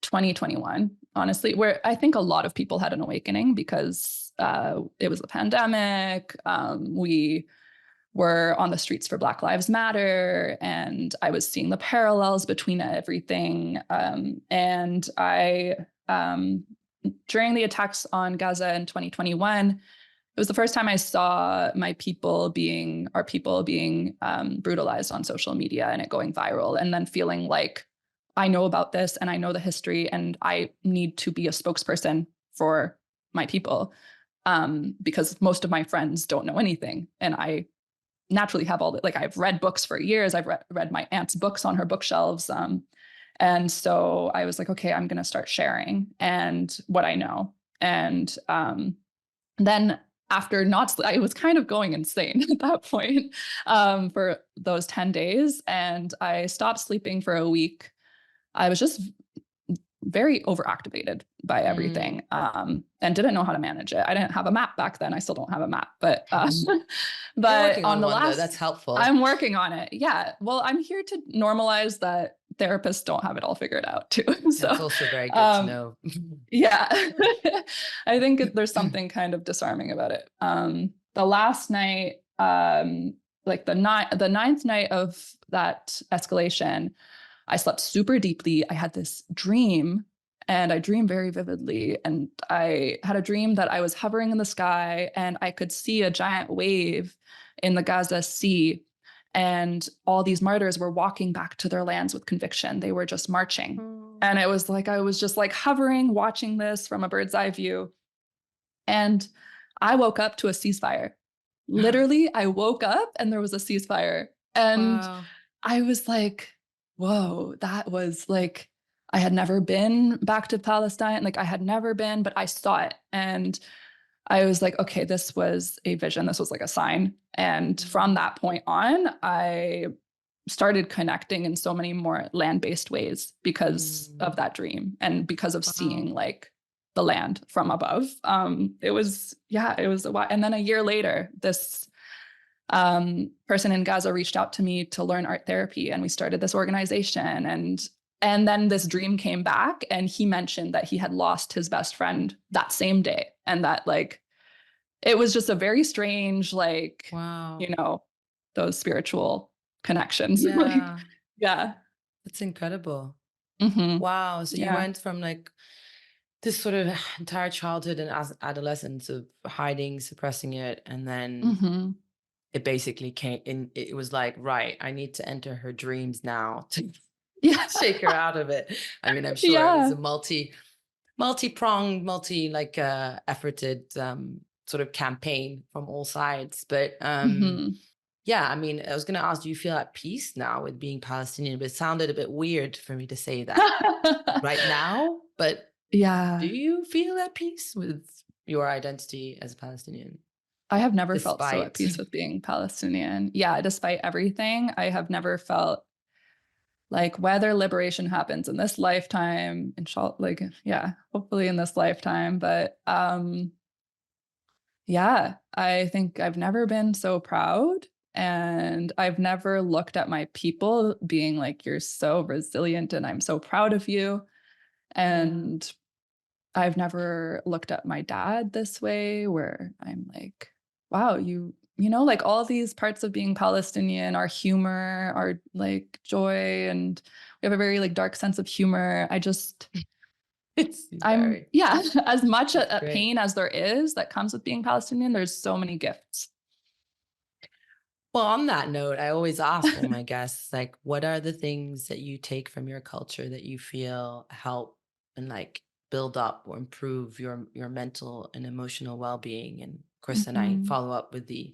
2021, honestly, where I think a lot of people had an awakening, because it was the pandemic. We were on the streets for Black Lives Matter, and I was seeing the parallels between everything. And I, during the attacks on Gaza in 2021, it was the first time I saw our people being brutalized on social media, and it going viral, and then feeling like I know about this and I know the history and I need to be a spokesperson for my people, because most of my friends don't know anything. And I naturally have all the, like, I've read books for years. I've read my aunt's books on her bookshelves. And so I was like, okay, I'm going to start sharing and what I know. And then after not, I was kind of going insane at that point, for those 10 days. And I stopped sleeping for a week. I was just very overactivated by everything, and didn't know how to manage it. I didn't have a map back then. I still don't have a map, but You're but working on on the one though. last, That's helpful. I'm working on it. Yeah. Well, I'm here to normalize that therapists don't have it all figured out too. So That's also very good to know. yeah, I think there's something kind of disarming about it. The last night, like the ninth night of that escalation, I slept super deeply. I had this dream, and I dreamed very vividly. And I had a dream that I was hovering in the sky and I could see a giant wave in the Gaza Sea. And all these martyrs were walking back to their lands with conviction. They were just marching. And it was like I was just like hovering, watching this from a bird's eye view. And I woke up to a ceasefire. Literally, I woke up and there was a ceasefire. And Wow. I was like, whoa, that was like, I had never been back to Palestine. Like I had never been, but I saw it. And I was like, okay, this was a vision. This was like a sign. And from that point on, I started connecting in so many more land-based ways because of that dream and because of seeing like the land from above. It was a while. And then a year later, this person in Gaza reached out to me to learn art therapy, and we started this organization. And then this dream came back, and he mentioned that he had lost his best friend that same day, and that like it was just a very strange, like, Wow. you know, those spiritual connections. Yeah. Like, yeah. That's incredible. Mm-hmm. Wow. So you Yeah. went from like this sort of entire childhood and adolescence of hiding, suppressing it, and then Mm-hmm. it basically came in. It was like, right, I need to enter her dreams now to Yeah. shake her out of it. I mean, I'm sure it was a multi-pronged, efforted sort of campaign from all sides. But Mm-hmm. yeah, I mean, I was going to ask, do you feel at peace now with being Palestinian? But it sounded a bit weird for me to say that right now. But Yeah. do you feel at peace with your identity as a Palestinian? I have never felt so at Despite. peace with being Palestinian. Yeah, despite everything, I have never felt like whether liberation happens in this lifetime, inshallah, like, yeah, hopefully in this lifetime. But yeah, I think I've never been so proud. And I've never looked at my people being like, you're so resilient and I'm so proud of you. And I've never looked at my dad this way, where I'm like, wow, you know, like all these parts of being Palestinian, our humor, our like joy, and we have a very like dark sense of humor. Yeah, as much a pain as there is that comes with being Palestinian, there's so many gifts. Well, on that note, I always ask all my guests, like, what are the things that you take from your culture that you feel help and like build up or improve your mental and emotional well-being? And of course, then I follow up with the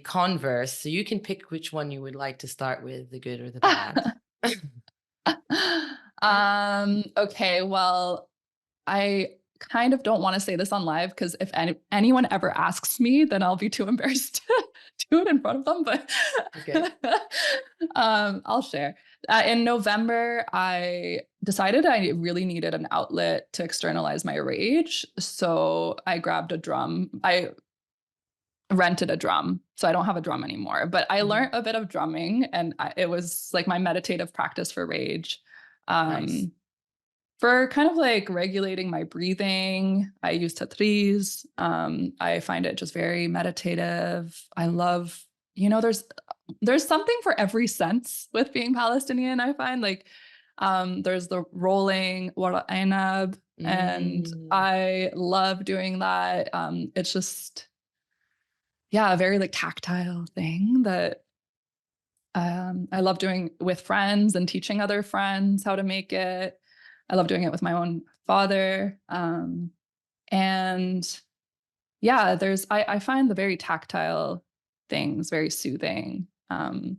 converse. So you can pick which one you would like to start with, the good or the bad. Okay, well, I kind of don't want to say this on live because if anyone ever asks me, then I'll be too embarrassed to do it in front of them. But okay. I'll share. In November, I decided I really needed an outlet to externalize my rage. So I grabbed a drum. I rented a drum. So I don't have a drum anymore, but I learned a bit of drumming, and it was like my meditative practice for rage. Nice. For kind of like regulating my breathing, I use tatris. I find it just very meditative. I love, you know, there's something for every sense with being Palestinian, I find. Like there's the rolling wara ainab, and I love doing that. It's just, yeah, a very like tactile thing that I love doing with friends and teaching other friends how to make it. I love doing it with my own father. And yeah, I find the very tactile things very soothing. And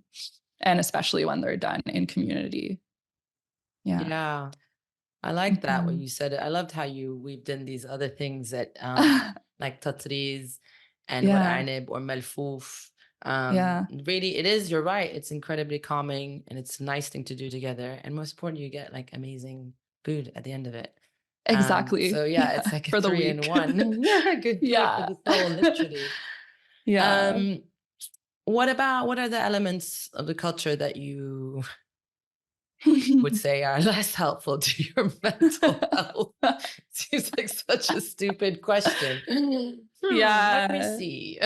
especially when they're done in community. Yeah. Yeah. I like that what Mhm. you said. I loved how you weaved in these other things that like tatriz and what Yeah. anib or malfouf. Yeah. Really, it is, you're right. It's incredibly calming and it's a nice thing to do together. And most important, you get like amazing food at the end of it. So Exactly. yeah, it's Yeah. like a For the three in week. one. Yeah, good food for Yeah. the soul, literally. Yeah. Um, what are the elements of the culture that you would say are less helpful to your mental health? Seems like such a stupid question. Let me Yeah. see.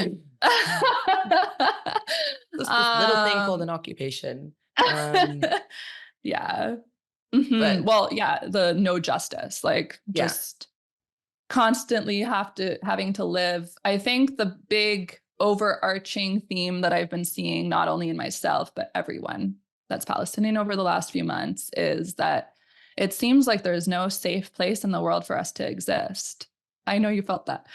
Just this little thing called Um, an occupation. yeah. But Well, yeah, the no justice, like yeah, just constantly having to live. I think the big overarching theme that I've been seeing, not only in myself, but everyone that's Palestinian over the last few months, is that it seems like there's no safe place in the world for us to exist. I know you felt that.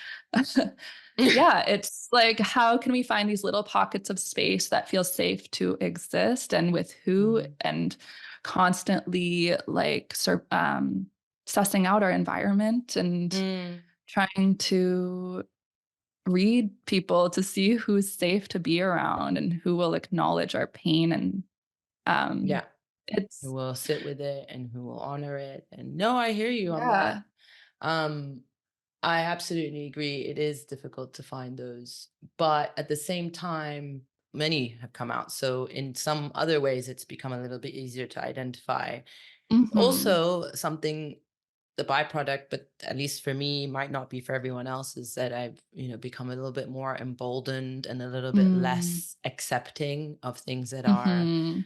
Yeah, it's like, how can we find these little pockets of space that feel safe to exist and with who, Mm, and constantly like sussing out our environment and mm, trying to read people to see who's safe to be around and who will acknowledge our pain. And um, yeah, who it's, will sit with it and who will honor it. And no, I hear you on that. yeah. Um, I absolutely agree. It is difficult to find those, but at the same time, many have come out. So in some other ways, it's become a little bit easier to identify. Hmm. Also, something, the byproduct, but at least for me, might not be for everyone else, is that I've, become a little bit more emboldened and a little bit Mm. less accepting of things that are Hmm.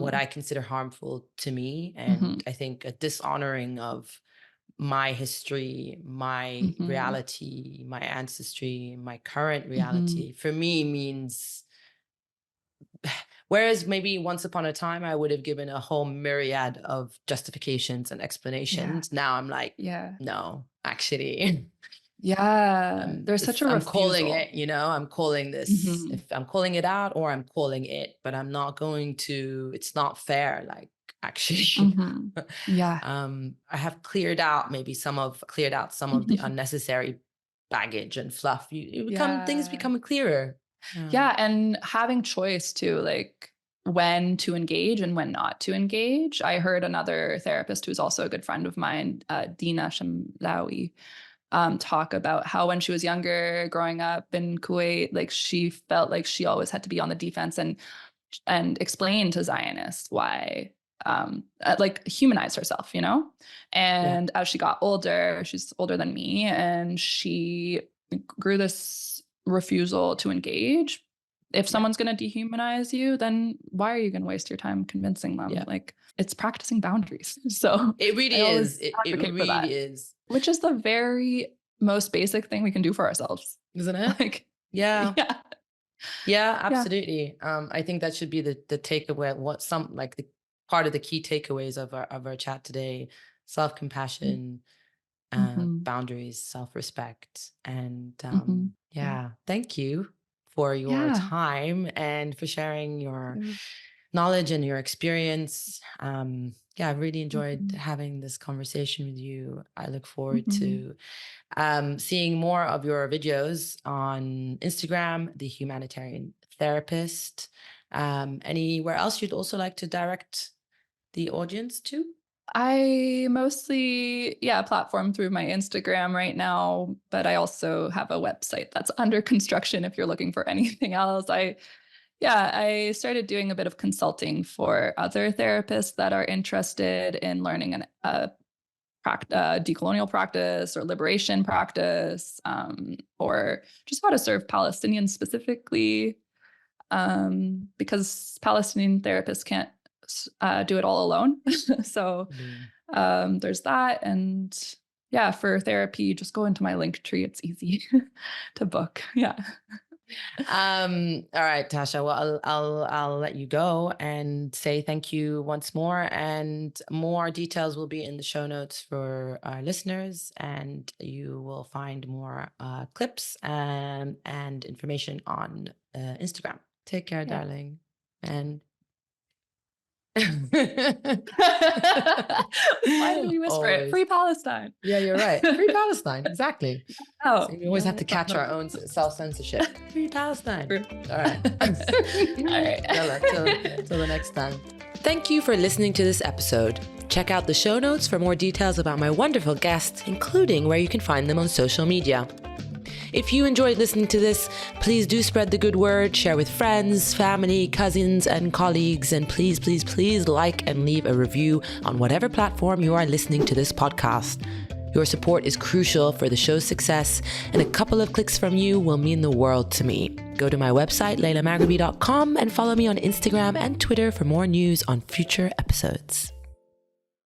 what Hmm. I consider harmful to me. Hmm. And I think a dishonoring of my history, my Hmm. reality, my ancestry, my current Hmm. reality, for me means, whereas maybe once upon a time I would have given a whole myriad of justifications and Yeah. explanations. Now I'm like, Yeah. no, actually, Yeah. There's such a I'm calling refusal. it, I'm calling this, Hmm. if I'm calling it out or I'm calling it, but I'm not going to, it's not fair. Like, actually, Hmm. Yeah. I have cleared out some of the unnecessary baggage and fluff. Things Yeah. become clearer. Yeah. Yeah. And having choice too, like when to engage and when not to engage. I heard another therapist who's also a good friend of mine, Dina Shamlawi, talk about how when she was younger, growing up in Kuwait, like she felt like she always had to be on the defense and explain to Zionists why, like humanize herself, you know? Yeah. And as she got older, she's older than me, and she grew this refusal to engage. If Yeah. someone's going to dehumanize you, then why are you going to waste your time convincing them? Yeah. Like it's practicing boundaries. So It I really is. always It advocate for really that, is. which is the very most basic thing we can do for ourselves. Isn't it? Like, Yeah. yeah, Yeah, yeah. absolutely. I think that should be the takeaway. What some like the part of the key takeaways of our chat today: self-compassion, Mm-hmm. boundaries, self-respect, and Mm-hmm. Yeah. yeah. Thank you for your Yeah. time and for sharing your knowledge and your experience. Yeah, I've really enjoyed Mm-hmm. having this conversation with you. I look forward Mm-hmm. to seeing more of your videos on Instagram, The Humanitarian Therapist. Anywhere else you'd also like to direct the audience to? I mostly, yeah, platform through my Instagram right now, but I also have a website that's under construction if you're looking for anything else. Yeah, I started doing a bit of consulting for other therapists that are interested in learning decolonial practice or liberation practice, or just how to serve Palestinians specifically, because Palestinian therapists can't do it all alone. So Mm. there's that. And yeah, for therapy, just go into my link tree. It's easy to book. Yeah. All right, Tasha. Well, I'll let you go and say thank you once more. And more details will be in the show notes for our listeners, and you will find more clips and information on Instagram. Take care, darling. And why did we whisper it? Free Palestine. Yeah, you're right. Free Palestine. Exactly. Oh, so we always have to catch our own self-censorship. Free Palestine. True. All right. All right. Till the next time. Thank you for listening to this episode. Check out the show notes for more details about my wonderful guests, including where you can find them on social media. If you enjoyed listening to this, please do spread the good word, share with friends, family, cousins, and colleagues, and please, please, please like and leave a review on whatever platform you are listening to this podcast. Your support is crucial for the show's success, and a couple of clicks from you will mean the world to me. Go to my website, leilamaghraby.com, and follow me on Instagram and Twitter for more news on future episodes.